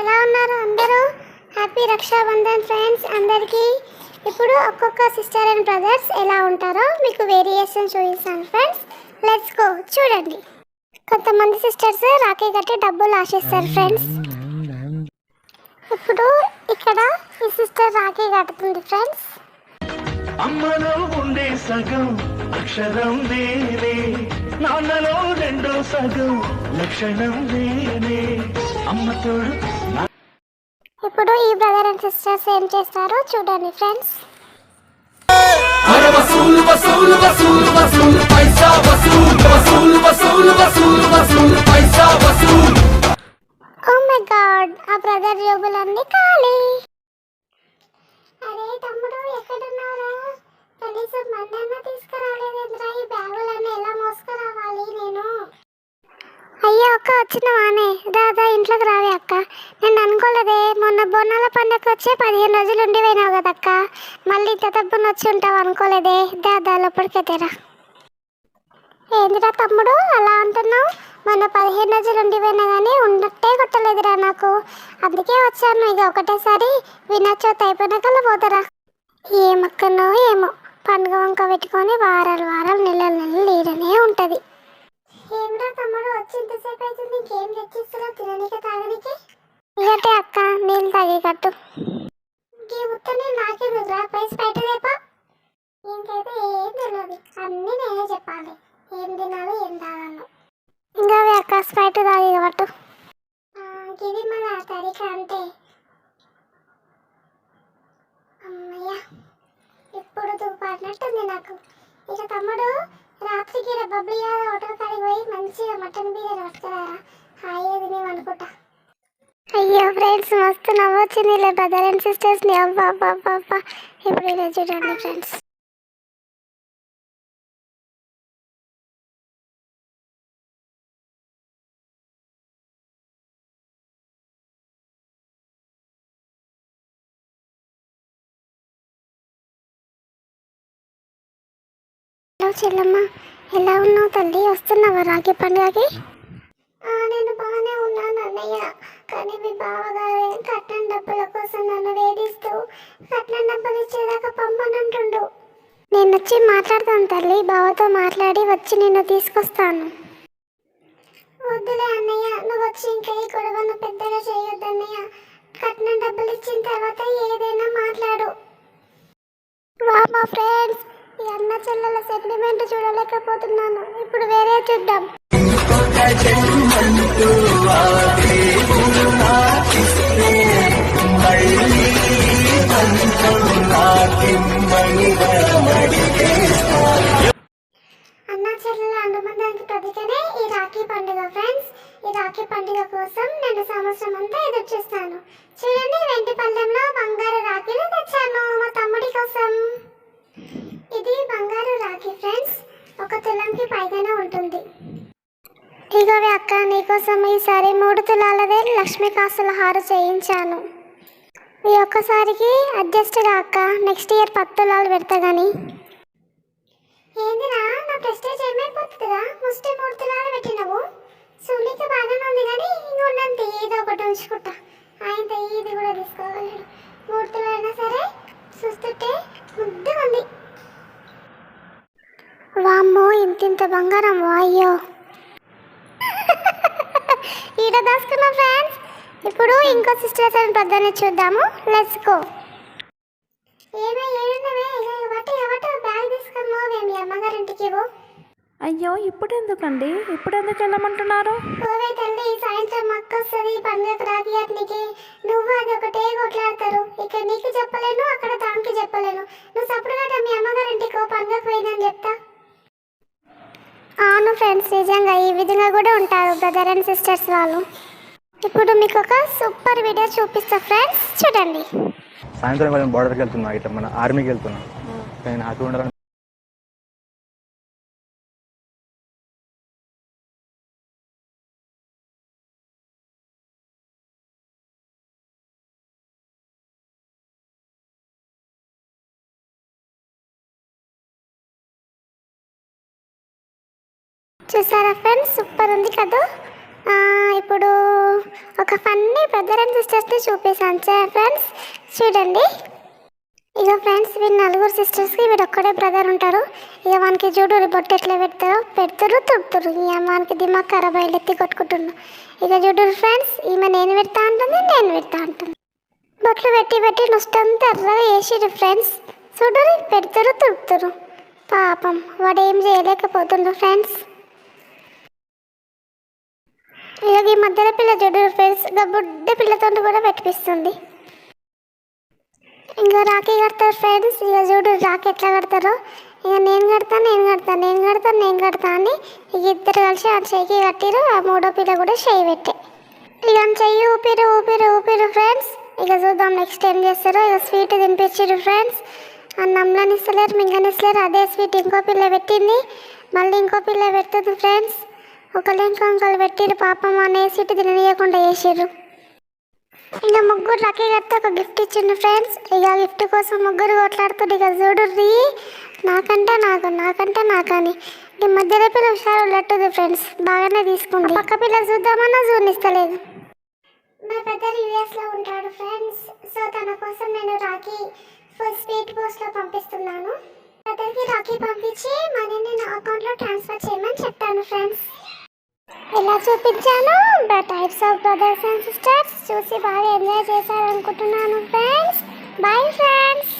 ఎలా ఉన్నారు అందరూ? హ్యాపీ రక్షాబంధన్ ఫ్రెండ్స్ అందరికీ. ఇప్పుడు ఒక్కొక్క సిస్టర్ అండ్ బ్రదర్స్ ఎలా ఉంటారో మీకు వేరియేషన్ చూపిస్తాను ఫ్రెండ్స్. లెట్స్ గో చూడండి. కొంతమంది సిస్టర్స్ రాఖీ కట్టి డబ్బులు ఆశిస్తారు ఫ్రెండ్స్. ఇప్పుడు ఇక్కడ ఈ సిస్టర్ రాఖీ కట్టుతుంది ఫ్రెండ్స్. అమ్మలో ఉండే సగం అక్షరం వేరే, నాన్నలో రెండో సగం లక్షణం వేరే. అమ్మ తోడు. ఇప్పుడు ఈ బ్రదర్ అండ్ సిస్టర్స్ ఏం చేస్తారో చూడండి ఫ్రెండ్స్. ఓ మై గాడ్, ఆ బ్రదర్ జోబులన్నీ ఖాళీ. అరే తమ్ముడు ఎక్కడున్నారా? కనీసం మన్నన్నా తీసుకురాలేదేంద్రా? ఈ బ్యాగులన్నీ ఎలా మోసుకురావాలి నేను? అయ్యో అక్క వచ్చినవానే, దాదా ఇంట్లోకి రావే అక్క. నేను అనుకోలేదే, మొన్న బోనాల పండుగ వచ్చే 15 రోజులు ఉండి పోయినావు కదక్క, మళ్ళీ ఇంత తప్పున వచ్చి ఉంటావు అనుకోలేదే. దాదా లోపలికెతేరా. ఏందిరా తమ్ముడు అలా అంటున్నావు? మొన్న 15 రోజులు ఉండిపోయినా కానీ ఉండట్టే కొట్టలేదురా నాకు, అందుకే వచ్చాను. ఇక ఒకటేసారి వినాచోత్ అయిపోయినాకల్లా పోతారా. ఏమక్కనో ఏమో, పండుగ వంక పెట్టుకొని వారాలు వారాలు నెలలు నెలలు ఈడనే ఉంటుంది. ఏమిరా తమ్ముడు వచ్చి ఇంతసేపు అవుతుంది, ఇంకేం తెచ్చిస్తున్నావు తిననీకి తాగనీకి? ఇగటే అక్క నీళ్ళు తాగి కట్టు. ఈ ఉత్తనే నాకేందుకురా, పైస బయట లేపా. ఇంకైతే ఏం తెలియదు, అన్నీ నేనే చెప్పాలి ఏం తినాలి ఏం తాగాలో. ఇంకా అక్క స్ప్రైట్ తాగి పట్టు. ఇది మన తరిక అంతే. అమ్మయ్య ఇప్పుడు దుపాటినట్టుంది నాకు. ఇక తమ్ముడు రాత్రికి బబ్బీ హోటల్ కాడికి పోయి మంచిగా మటన్ బిర్యానీ పట్టుకురారా, హాయిగా తినేమనుకుంటా. అయ్యో ఫ్రెండ్స్ మస్తు నవ్వొచ్చింది లే బ్రదర్ అండ్ సిస్టర్స్ని. అబ్బా అబ్బా అబ్బా అబ్బా. ఇప్పుడు ఇలా చూడండి ఫ్రెండ్స్. హలో చెల్లమ్మ, ఎలా ఉన్నావు తల్లి? వస్తున్నావా రాఖీ పండుగకి? నేను బాగానే ఉన్నాను అన్నయ్య, కానీ మీ బావగారే కట్నం డబ్బుల కోసం నన్ను వేధిస్తూ కట్నం డబ్బులు ఇచ్చేదాకా పంపనంటుండు. నేను వచ్చి మాట్లాడతాను తల్లి, బావతో మాట్లాడి వచ్చి నిన్ను తీసుకొస్తాను. వద్దులే అన్నయ్య, నువ్వు వచ్చి ఇంకా ఈ గొడవను పెద్దగా చేయొద్దు అన్నయ్య. కట్నం డబ్బులు ఇచ్చిన తర్వాత ఏదైనా మాట్లాడు. మా ఫ్రెండ్స్, ఈ అన్న చెల్లెల సెంటిమెంట్ చూడలేకపోతున్నాను. ఇప్పుడు వేరే చూద్దాం. అన్న చెల్లెల అనుబంధానికి ప్రతీకనే ఈ రాఖీ పండుగ ఫ్రెండ్స్. ఈ రాఖీ పండుగ కోసం నేను సంవత్సరం అంతా ఎదురు చూస్తాను. చూడండి, వెండి పళ్ళెంలో బంగారు రాఖీలు తెచ్చాను మా తమ్ముడి కోసం. ఇది బంగారు రాఖీ ఫ్రెండ్స్, 1 తులంకి పైగానే ఉంటుంది. ఇగోవే అక్క, నీకోసం ఈసారి 3 తులాలదే లక్ష్మీ కాసుల హారు చేయించాను. ఈ ఒక్కసారికి అడ్జస్ట్గా అక్క, నెక్స్ట్ ఇయర్ 10 తులాలు పెడతా గానీ. ఏందిరా నా ప్రెస్టేజ్ ఏమైపోతుందిరా? ముష్టి 3 తులాలు పెట్టినవు. సునీకి బాగానే ఉంది కానీ ఇంకొండంతే ఏదో ఒకటి ఉంచుకుంటా. ఆయనతో ఇది కూడా తీసుకోవాలి. 3 తులాలైనా సరే చూస్తుంటే ముద్దుగా ఉంది. వామ్మో, ఇంత బంగారం! అయ్యో ఈడ దాచుకున్నాం ఫ్రెండ్స్. ఇప్పుడు ఇంకో సిస్టర్స్ అండ్ బ్రదర్ని చూద్దాము. Let's go. ఏమే ఏడున్నవే? ఎవట బ్యాగ్ తీసుకొని పోవే మీ అమ్మగారింటికి పో. అయ్యో ఇప్పుడు ఎందుకండి? ఇప్పుడు ఎందుకు వెళ్ళమంటున్నారు? పోవే తల్లి, సాయంత్రం అక్క వస్తుంది పండుగ రాఖీ అట్నికి. నువ్వు అది ఒకటే కొట్లాడతారు. ఇక్కడ నీకు చెప్పలేను, అక్కడ తానికి చెప్పలేను. నువ్వు సపరేట్గా మీ అమ్మగారింటికి పండుగ పోయిందని చెప్తా. అవును ఫ్రెండ్స్, నిజంగా ఈ విధంగా కూడా ఉంటారు బ్రదర్ అండ్ సిస్టర్స్ వాళ్ళు. ఇప్పుడు మీకు ఒక సూపర్ వీడియో చూపిస్తా ఫ్రెండ్స్, చూడండి. సాయంత్రం కొంచెం బార్డర్కి వెళ్తున్నా, ఇట్లా మన ఆర్మీకి వెళ్తున్నా. నేను హ్యాపీ ఉండాలని చూసారా ఫ్రెండ్స్, సూపర్ ఉంది కదా. ఇప్పుడు ఒక ఫన్నీ బ్రదర్ అండ్ సిస్టర్స్ని చూపిస్తాను ఫ్రెండ్స్, చూడండి. ఇక ఫ్రెండ్స్ వీళ్ళు 4 సిస్టర్స్కి వీడు ఒక్కడే బ్రదర్ ఉంటారు. ఇక వానికి చూడు బొట్టు ఎట్లా పెడతారు తుడుతురు. ఇక వానికి దిమాగ్ ఖరాబ్ అయ్యి ఎత్తి కొట్టుకుంటున్నాను. ఇక చూడు ఫ్రెండ్స్, ఈమె నేను పెడతా అంటుంది, నేను పెడతా అంటుంది. బొట్లు పెట్టి నొస్టంతా ఎర్రగా వేసిరు ఫ్రెండ్స్. చూడు పెడతారు తుడుతురు. పాపం వాడు ఏం చేయలేకపోతుండ్రు ఫ్రెండ్స్. ఇక ఈ మధ్యలో పిల్ల చూడు ఫ్రెండ్స్, ఇక బుడ్డ పిల్లతో కూడా పెట్టిపిస్తుంది. ఇంకా రాఖీ కడతారు ఫ్రెండ్స్. ఇక చూడు రాఖీ ఎట్లా కడతారో. ఇక నేను కడతా అని ఇక ఇద్దరు కలిసి ఆ చెయ్యికి కట్టిరు. ఆ 3వ పిల్ల కూడా చెయ్యి పెట్టే. ఇక చెయ్యి ఊపిరు ఫ్రెండ్స్. ఇక చూద్దాం నెక్స్ట్ ఏం చేస్తారో. ఇక స్వీట్ తినిపించారు ఫ్రెండ్స్. అన్నంలో ఇస్తలేరు, మింగనిస్తలేరు. అదే స్వీట్ ఇంకో పిల్ల పెట్టింది, మళ్ళీ ఇంకో పిల్ల పెడుతుంది ఫ్రెండ్స్. ఇంకొకరు పెట్టిరు. పాపం అనే స్వీట్ తిననీయకుండా చేసిర్రు. ఇక ముగ్గురు రాఖీ కడితే ఒక గిఫ్ట్ ఇచ్చిండు ఫ్రెండ్స్. ఇక గిఫ్ట్ కోసం ముగ్గురు కొట్లాడుతుంది. ఇక చూడు నాకంటే నాకు అని. ఈ మధ్యలో పిల్ల హుషారు లట్టుది ఫ్రెండ్స్, బాగానే తీసుకుంది. పక్క పిల్ల చూద్దామన్నా చూనిస్తలేదు. మా బ్రదర్ యూఎస్లో ఉంటాడు ఫ్రెండ్స్. సో తన కోసం నేను రాఖీ ఫుల్ స్పీడ్ పోస్ట్లో పంపిస్తున్నాను. బ్రదర్కి రాఖీ పంపించి మనీని నా అకౌంట్లో ట్రాన్స్ఫర్ చేయమని చెప్పాను ఫ్రెండ్స్. ఇలా చూపించాను. Types of brothers and sisters చూసి బాగా ఎంజాయ్ చేశారనుకుంటున్నాను ఫ్రెండ్స్. Bye friends.